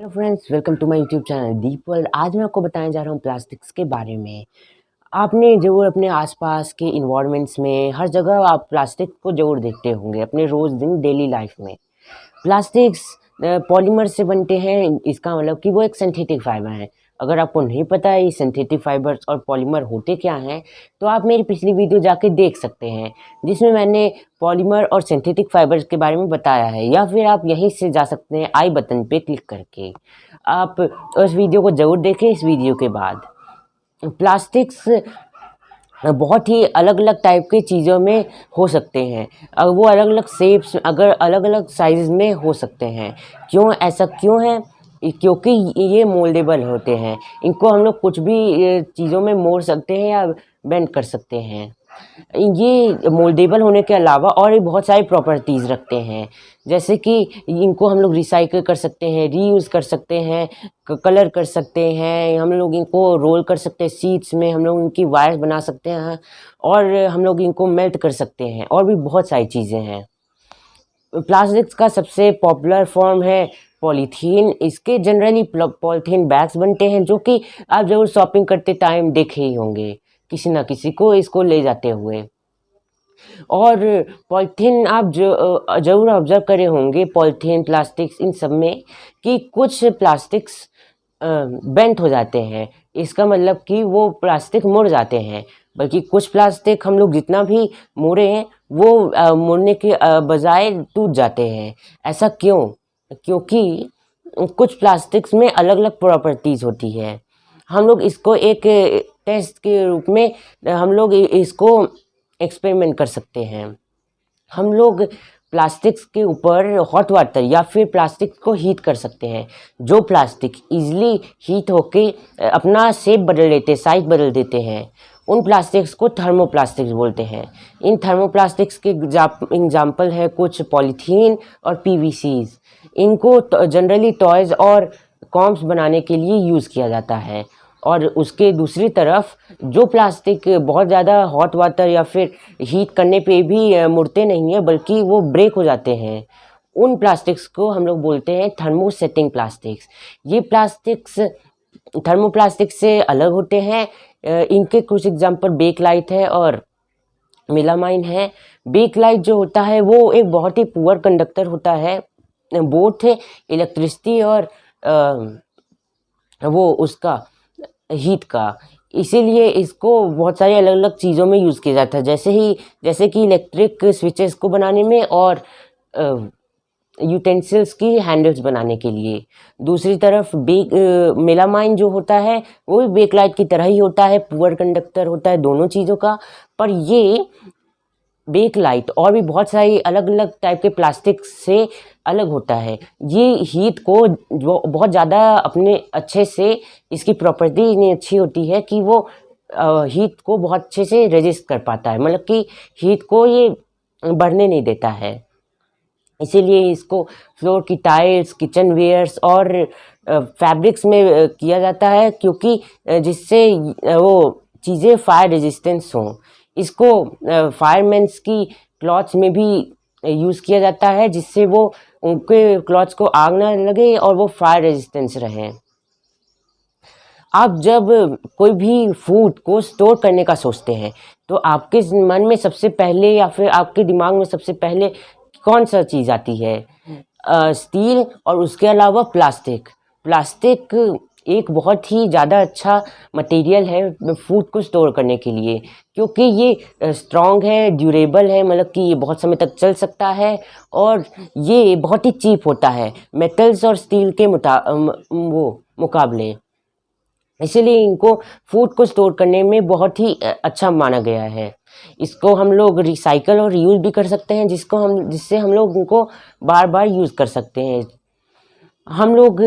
Hello friends, welcome to my YouTube channel Deep world. आज मैं आपको बताने जा रहा हूँ प्लास्टिक्स के बारे में। आपने ज़रूर अपने आसपास के इन्वायरमेंट्स में हर जगह आप प्लास्टिक को ज़रूर देखते होंगे अपने रोज़ दिन डेली लाइफ में। प्लास्टिक्स पॉलीमर से बनते हैं, इसका मतलब कि वो एक सिंथेटिक फाइबर है। अगर आपको नहीं पता है ये सिंथेटिक फाइबर्स और पॉलीमर होते क्या हैं, तो आप मेरी पिछली वीडियो जाके देख सकते हैं, जिसमें मैंने पॉलीमर और सिंथेटिक फाइबर्स के बारे में बताया है, या फिर आप यहीं से जा सकते हैं आई बटन पे क्लिक करके। आप उस वीडियो को ज़रूर देखें। इस वीडियो के बाद प्लास्टिक्स बहुत ही अलग अलग टाइप के चीज़ों में हो सकते हैं। वो अलग अलग शेप्स, अगर अलग अलग साइज़ में हो सकते हैं। क्यों ऐसा क्यों है? क्योंकि ये मोल्डेबल होते हैं। इनको हम लोग कुछ भी चीज़ों में मोड़ सकते हैं या बेंड कर सकते हैं। ये मोल्डेबल होने के अलावा और भी बहुत सारी प्रॉपर्टीज़ रखते हैं, जैसे कि इनको हम लोग रिसाइकिल कर सकते हैं, रीयूज़ कर सकते हैं, कलर कर सकते हैं, हम लोग इनको रोल कर सकते हैं शीट्स में, हम लोग इनकी वायर्स बना सकते हैं और हम लोग इनको मेल्ट कर सकते हैं, और भी बहुत सारी चीज़ें हैं। प्लास्टिक्स का सबसे पॉपुलर फॉर्म है पॉलीथीन। इसके जनरली पॉलीथीन बैग्स बनते हैं, जो कि आप ज़रूर शॉपिंग करते टाइम देखे ही होंगे किसी ना किसी को इसको ले जाते हुए। और पॉलीथीन आप ज़रूर ऑब्जर्व करे होंगे पॉलीथीन, प्लास्टिक्स, इन सब में कि कुछ प्लास्टिक्स बेंट हो जाते हैं। इसका मतलब कि वो प्लास्टिक मुड़ जाते हैं, बल्कि कुछ प्लास्टिक हम लोग जितना भी मोड़े हैं वो मुड़ने के बजाय टूट जाते हैं। ऐसा क्यों? क्योंकि कुछ प्लास्टिक्स में अलग अलग प्रॉपर्टीज़ होती है। हम लोग इसको एक टेस्ट के रूप में हम लोग इसको एक्सपेरिमेंट कर सकते हैं। हम लोग प्लास्टिक्स के ऊपर हॉट वाटर या फिर प्लास्टिक को हीट कर सकते हैं। जो प्लास्टिक इजीली हीट होके अपना शेप बदल लेते, साइज बदल देते हैं, उन प्लास्टिक्स को थर्मोप्लास्टिक्स बोलते हैं। इन थर्मोप्लास्टिक्स के एग्जाम्पल है कुछ पॉलीथीन और पीवीसीज। इनको जनरली टॉयज़ और कॉम्स बनाने के लिए यूज़ किया जाता है। और उसके दूसरी तरफ जो प्लास्टिक बहुत ज़्यादा हॉट वाटर या फिर हीट करने पे भी मुड़ते नहीं हैं, बल्कि वो ब्रेक हो जाते हैं, उन प्लास्टिक्स को हम लोग बोलते हैं थर्मोसेटिंग प्लास्टिक्स। ये प्लास्टिक्स थर्मोप्लास्टिक से अलग होते हैं। इनके कुछ एग्जांपल बेकलाइट है और मेलामाइन है। बेकलाइट जो होता है वो एक बहुत ही पुअर कंडक्टर होता है, बोथ इलेक्ट्रिसिटी और वो उसका हीट का। इसीलिए इसको बहुत सारी अलग अलग चीज़ों में यूज़ किया जाता है, जैसे कि इलेक्ट्रिक स्विचेस को बनाने में और यूटेंसिल्स की हैंडल्स बनाने के लिए। दूसरी तरफ मेलामाइन जो होता है वो भी बेकलाइट की तरह ही होता है, पुअर कंडक्टर होता है दोनों चीज़ों का। पर ये बेकलाइट और भी बहुत सारी अलग अलग टाइप के प्लास्टिक से अलग होता है। ये हीट को जो बहुत ज़्यादा अपने अच्छे से, इसकी प्रॉपर्टी इतनी अच्छी होती है कि वो हीट को बहुत अच्छे से रेजिस्ट कर पाता है, मतलब कि हीट को ये बढ़ने नहीं देता है। इसीलिए इसको फ्लोर की टाइल्स, किचन वेयर्स और फैब्रिक्स में किया जाता है, क्योंकि जिससे वो चीज़ें फायर रेजिस्टेंस हों। इसको फायरमैन्स की क्लॉथ्स में भी यूज़ किया जाता है, जिससे वो उनके क्लॉथ्स को आग ना लगे और वो फायर रेजिस्टेंस रहें। आप जब कोई भी फूड को स्टोर करने का सोचते हैं, तो आपके मन में सबसे पहले या फिर आपके दिमाग में सबसे पहले कौन सा चीज़ आती है? स्टील और उसके अलावा प्लास्टिक। प्लास्टिक एक बहुत ही ज़्यादा अच्छा मटेरियल है फूड को स्टोर करने के लिए, क्योंकि ये स्ट्रॉन्ग है, ड्यूरेबल है, मतलब कि ये बहुत समय तक चल सकता है, और ये बहुत ही चीप होता है मेटल्स और स्टील के मुकाबले। इसीलिए इनको फूड को स्टोर करने में बहुत ही अच्छा माना गया है। इसको हम लोग रिसाइकल और रीयूज़ भी कर सकते हैं, जिससे हम लोग उनको बार बार यूज़ कर सकते हैं। हम लोग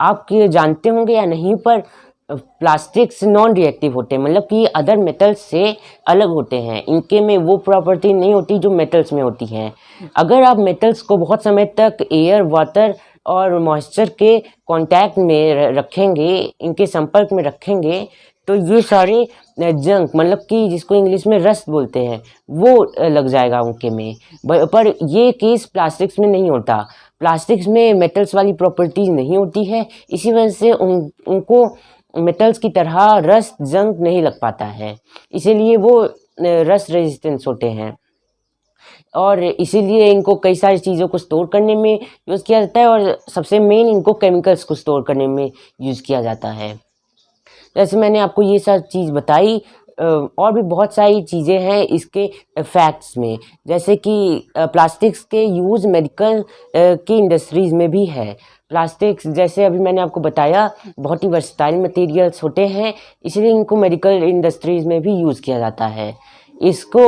आप जानते होंगे या नहीं, पर प्लास्टिक्स नॉन रिएक्टिव होते हैं, मतलब कि अदर मेटल्स से अलग होते हैं। इनके में वो प्रॉपर्टी नहीं होती जो मेटल्स में होती हैं। अगर आप मेटल्स को बहुत समय तक एयर, वाटर और मॉइस्चर के कांटेक्ट में रखेंगे, इनके संपर्क में रखेंगे, तो ये सारे जंक, मतलब कि जिसको इंग्लिश में रस्ट बोलते हैं, वो लग जाएगा उनके में। पर ये केस प्लास्टिक्स में नहीं होता। प्लास्टिक्स में मेटल्स वाली प्रॉपर्टीज़ नहीं होती है, इसी वजह से उनको मेटल्स की तरह रस्ट जंग नहीं लग पाता है, इसीलिए वो रस्ट रेजिस्टेंस होते हैं और इसीलिए इनको कई सारी चीज़ों को स्टोर करने में यूज़ किया जाता है और सबसे मेन इनको केमिकल्स को स्टोर करने में यूज़ किया जाता है। जैसे मैंने आपको ये सब चीज़ बताई, और भी बहुत सारी चीज़ें हैं इसके फैक्ट्स में, जैसे कि प्लास्टिक्स के यूज़ मेडिकल की इंडस्ट्रीज़ में भी है। प्लास्टिक्स जैसे अभी मैंने आपको बताया बहुत ही वर्सटाइल मटेरियल्स होते हैं, इसलिए इनको मेडिकल इंडस्ट्रीज़ में भी यूज़ किया जाता है। इसको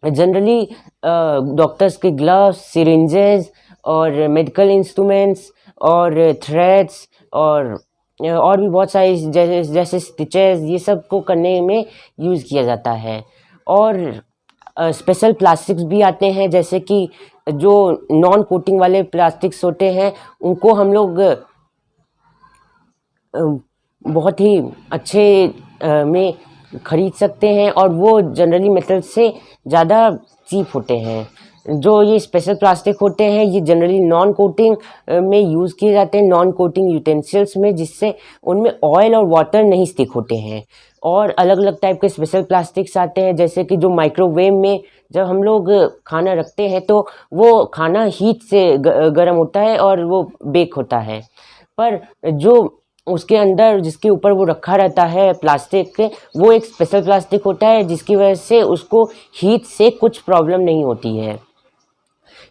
जनरली डॉक्टर्स के ग्लव्स, सिरिंजेस और मेडिकल इंस्ट्रूमेंट्स और थ्रेड्स और भी बहुत सारी जैसे स्टिचेस, ये सब को करने में यूज़ किया जाता है। और स्पेशल प्लास्टिक्स भी आते हैं, जैसे कि जो नॉन कोटिंग वाले प्लास्टिक्स होते हैं उनको हम लोग बहुत ही अच्छे में ख़रीद सकते हैं और वो जनरली मेटल से ज़्यादा चीप होते हैं। जो ये स्पेशल प्लास्टिक होते हैं ये जनरली नॉन कोटिंग में यूज़ किए जाते हैं, नॉन कोटिंग यूटेंसिल्स में, जिससे उनमें ऑयल और वाटर नहीं स्टिक होते हैं। और अलग अलग टाइप के स्पेशल प्लास्टिक्स आते हैं, जैसे कि जो माइक्रोवेव में जब हम लोग खाना रखते हैं तो वो खाना हीट से गर्म होता है और वो बेक होता है, पर जो उसके अंदर जिसके ऊपर वो रखा रहता है प्लास्टिक, वो एक स्पेशल प्लास्टिक होता है जिसकी वजह से उसको हीट से कुछ प्रॉब्लम नहीं होती है।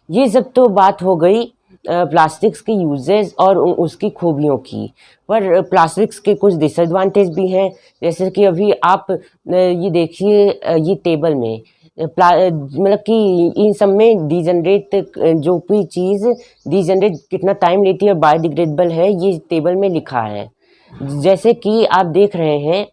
ये सब तो बात हो गई प्लास्टिक्स के यूजेस और उसकी खूबियों की, पर प्लास्टिक्स के कुछ डिसएडवांटेज भी हैं। जैसे कि अभी आप ये देखिए, ये टेबल में मतलब कि इन सब में डिजनरेट, जो भी चीज़ डिजनरेट कितना टाइम लेती है और बायोडिग्रेडेबल है, ये टेबल में लिखा है। जैसे कि आप देख रहे हैं,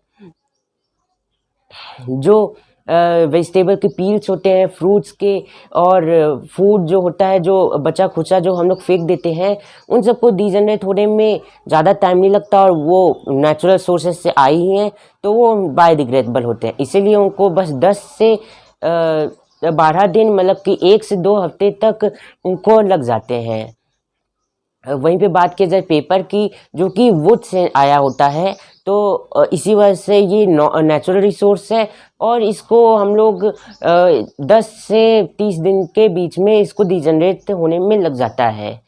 जो वेजिटेबल के पील्स होते हैं, फ्रूट्स के, और फूड जो होता है, जो बचा खुचा जो हम लोग फेंक देते हैं, उन सबको डिजनरेट होने में ज़्यादा टाइम नहीं लगता और वो नेचुरल सोर्सेज से आई ही हैं, तो वो बायोडिग्रेडेबल होते हैं। इसीलिए उनको बस 10 से 12 दिन, मतलब कि 1 से 2 हफ्ते तक उनको लग जाते हैं। वहीं पे बात की जाए पेपर की, जो कि वुड से आया होता है, तो इसी वजह से ये नेचुरल रिसोर्स है और इसको हम लोग 10 से 30 दिन के बीच में इसको डिजनरेट होने में लग जाता है।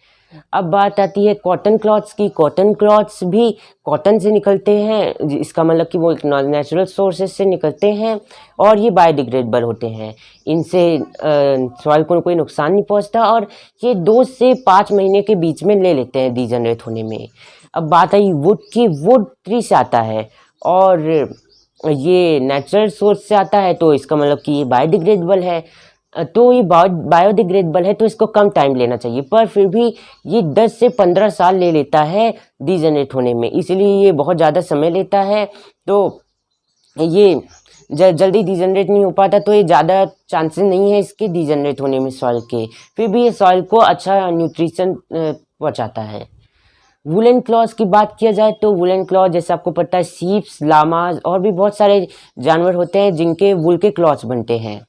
अब बात आती है कॉटन क्लॉथ्स की। कॉटन क्लॉथ्स भी कॉटन से निकलते हैं, इसका मतलब कि वो एक नेचुरल सोर्सेज से निकलते हैं और ये बायोडिग्रेडेबल होते हैं। इनसे सॉइल को कोई नुकसान नहीं पहुंचता और ये 2 से 5 महीने के बीच में ले लेते हैं डिजनरेट होने में। अब बात आई वुड की। वुड ट्री से आता है और ये नेचुरल सोर्स से आता है, तो इसका मतलब कि ये बायोडिग्रेडेबल है। तो ये बायोडिग्रेडेबल है तो इसको कम टाइम लेना चाहिए, पर फिर भी ये 10 से 15 साल ले लेता है डिजनरेट होने में, इसलिए ये बहुत ज़्यादा समय लेता है। तो ये जल्दी डिजनरेट नहीं हो पाता, तो ये ज़्यादा चांसेस नहीं है इसके डिजनरेट होने में सॉइल के। फिर भी ये सॉइल को अच्छा न्यूट्रिशन पहुँचाता है। वुलन क्लॉथ्स की बात किया जाए तो वुलन क्लॉथ, जैसे आपको पता है, सीप्स, लामाज और भी बहुत सारे जानवर होते हैं जिनके वुल के क्लॉथ्स बनते हैं।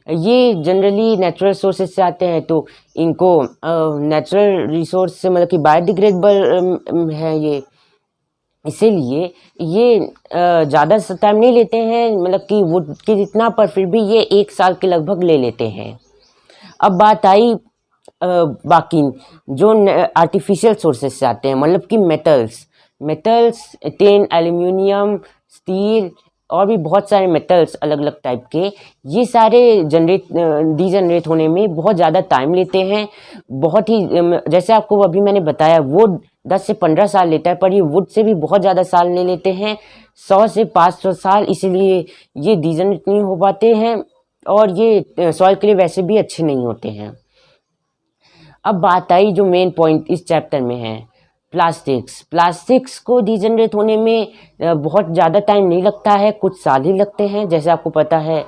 ये जनरली नेचुरल सोर्सेज से आते हैं, तो इनको नेचुरल रिसोर्स से, मतलब कि बायोडिग्रेडेबल है ये, इसीलिए ये ज़्यादा टाइम नहीं लेते हैं, मतलब कि वुड के जितना, पर फिर भी ये 1 साल के लगभग ले लेते हैं। अब बात आई बाकी जो आर्टिफिशियल सोर्सेज से आते हैं, मतलब कि मेटल्स, टिन, एल्यूमिनियम, स्टील और भी बहुत सारे मेटल्स अलग अलग टाइप के, ये सारे डिजनरेट होने में बहुत ज़्यादा टाइम लेते हैं। बहुत ही जैसे आपको अभी मैंने बताया, वुड 10 से 15 साल लेता है, पर ये वुड से भी बहुत ज़्यादा साल ले लेते हैं, 100 से 500 साल, इसीलिए ये डिजनरेट नहीं हो पाते हैं और ये सॉइल के लिए वैसे भी अच्छे नहीं होते हैं। अब बात आई जो मेन पॉइंट इस चैप्टर में है, प्लास्टिक्स को डिजनरेट होने में बहुत ज़्यादा टाइम नहीं लगता है, कुछ साल ही लगते हैं। जैसे आपको पता है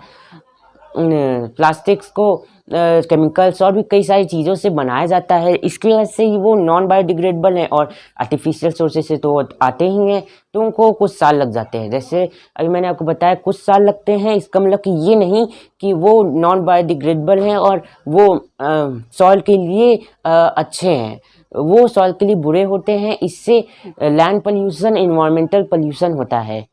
प्लास्टिक्स को केमिकल्स और भी कई सारी चीज़ों से बनाया जाता है। इसकी वजह से ही वो नॉन बायोडिग्रेडेबल हैं और आर्टिफिशियल सोर्सेज से तो आते ही हैं, तो उनको कुछ साल लग जाते हैं। जैसे अभी मैंने आपको बताया कुछ साल लगते हैं, इसका मतलब कि ये नहीं कि वो नॉन बायोडिग्रेडेबल हैं और वो सॉइल के लिए अच्छे हैं, वो सॉइल के लिए बुरे होते हैं। इससे लैंड पोल्यूशन, इन्वायरमेंटल पोल्यूशन होता है।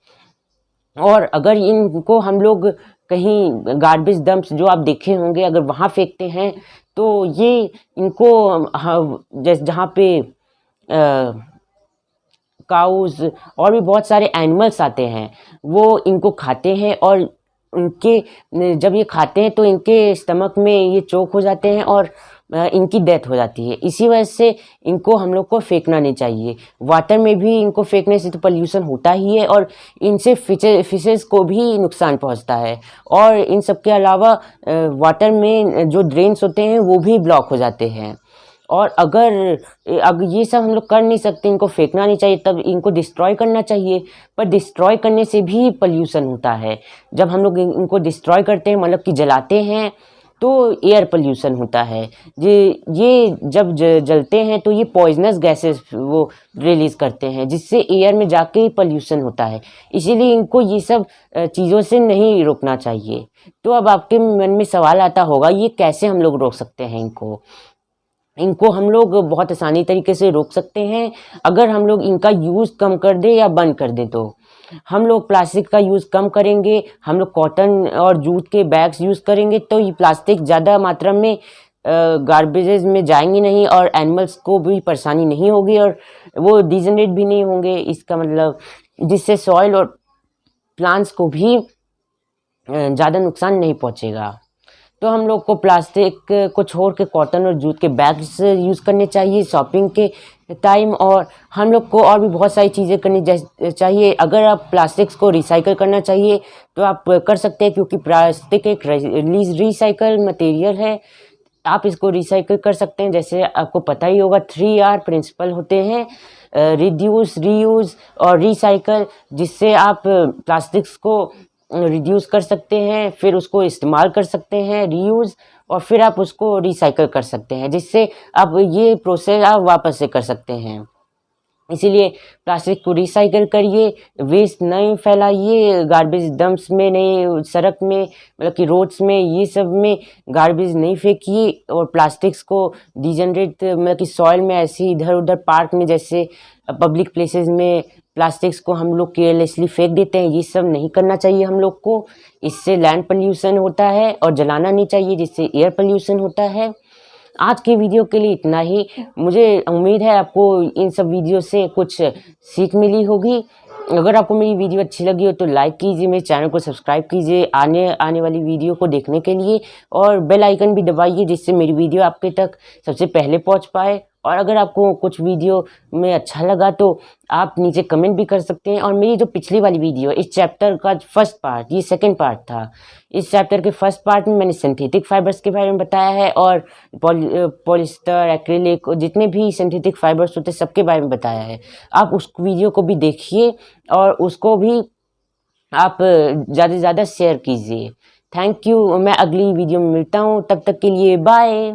और अगर इनको हम लोग कहीं गार्बेज डंप्स जो आप देखे होंगे, अगर वहाँ फेंकते हैं तो ये इनको जैसे जहाँ पे काउज और भी बहुत सारे एनिमल्स आते हैं, वो इनको खाते हैं और उनके जब ये खाते हैं तो इनके स्टमक में ये चोक हो जाते हैं और इनकी डेथ हो जाती है। इसी वजह से इनको हम लोग को फेंकना नहीं चाहिए। वाटर में भी इनको फेंकने से तो पोल्यूशन होता ही है और इनसे फिशेस को भी नुकसान पहुंचता है। और इन सब के अलावा वाटर में जो ड्रेन्स होते हैं वो भी ब्लॉक हो जाते हैं। और अगर ये सब हम लोग कर नहीं सकते, इनको फेंकना नहीं चाहिए, तब इनको डिस्ट्रॉय करना चाहिए। पर डिस्ट्रॉय करने से भी पोल्यूशन होता है। जब हम लोग इनको डिस्ट्रॉय करते हैं, मतलब कि जलाते हैं, तो एयर पोल्यूशन होता है। ये जब जलते हैं तो ये पॉइजनस गैसेस वो रिलीज़ करते हैं, जिससे एयर में जाके ही पोल्यूशन होता है। इसीलिए इनको ये सब चीज़ों से नहीं रोकना चाहिए। तो अब आपके मन में सवाल आता होगा, ये कैसे हम लोग रोक सकते हैं इनको हम लोग बहुत आसानी तरीके से रोक सकते हैं। अगर हम लोग इनका यूज़ कम कर दें या बंद कर दें, तो हम लोग प्लास्टिक का यूज़ कम करेंगे, हम लोग कॉटन और जूट के बैग्स यूज़ करेंगे, तो ये प्लास्टिक ज़्यादा मात्रा में गार्बेजेस में जाएंगे नहीं और एनिमल्स को भी परेशानी नहीं होगी और वो डिजनरेट भी नहीं होंगे। इसका मतलब जिससे सॉइल और प्लांट्स को भी ज़्यादा नुकसान नहीं पहुंचेगा। तो हम लोग को प्लास्टिक को छोड़ के कॉटन और जूट के बैग्स यूज़ करने चाहिए शॉपिंग के टाइम। और हम लोग को और भी बहुत सारी चीज़ें करनी चाहिए। अगर आप प्लास्टिक्स को रिसाइकल करना चाहिए तो आप कर सकते हैं, क्योंकि प्लास्टिक एक रिसाइकल मटेरियल है। आप इसको रिसाइकल कर सकते हैं। जैसे आपको पता ही होगा 3R प्रिंसिपल होते हैं, रिड्यूस, रीयूज़ और रिसाइकल, जिससे आप प्लास्टिक्स को रिड्यूस कर सकते हैं, फिर उसको इस्तेमाल कर सकते हैं, रीयूज़, और फिर आप उसको रिसाइकल कर सकते हैं, जिससे आप ये प्रोसेस आप वापस से कर सकते हैं। इसीलिए प्लास्टिक को रिसाइकल करिए, वेस्ट नहीं फैलाइए, गार्बेज डंप्स में नहीं, सड़क में मतलब कि रोड्स में ये सब में गार्बेज नहीं फेंकिए। और प्लास्टिक्स को डिजनरेट मतलब कि सॉइल में ऐसे इधर उधर पार्क में जैसे पब्लिक प्लेसेस में प्लास्टिक्स को हम लोग केयरलेसली फेंक देते हैं, ये सब नहीं करना चाहिए हम लोग को। इससे लैंड पोल्यूशन होता है और जलाना नहीं चाहिए, जिससे एयर पोल्यूशन होता है। आज के वीडियो के लिए इतना ही। मुझे उम्मीद है आपको इन सब वीडियो से कुछ सीख मिली होगी। अगर आपको मेरी वीडियो अच्छी लगी हो तो लाइक कीजिए, मेरे चैनल को सब्सक्राइब कीजिए आने वाली वीडियो को देखने के लिए, और बेल आइकन भी दबाइए, जिससे मेरी वीडियो आपके तक सबसे पहले पहुंच पाए। और अगर आपको कुछ वीडियो में अच्छा लगा तो आप नीचे कमेंट भी कर सकते हैं। और मेरी जो पिछली वाली वीडियो, इस चैप्टर का फर्स्ट पार्ट, ये सेकंड पार्ट था, इस चैप्टर के फर्स्ट पार्ट में मैंने सिंथेटिक फाइबर्स के बारे में बताया है, और पॉलिस्टर, एक्रिलिक, जितने भी सिंथेटिक फाइबर्स होते हैं सबके बारे में बताया है। आप उस वीडियो को भी देखिए और उसको भी आप ज़्यादा से ज़्यादा शेयर कीजिए। Thank you. मैं अगली वीडियो में मिलता हूँ, तब तक के लिए बाय।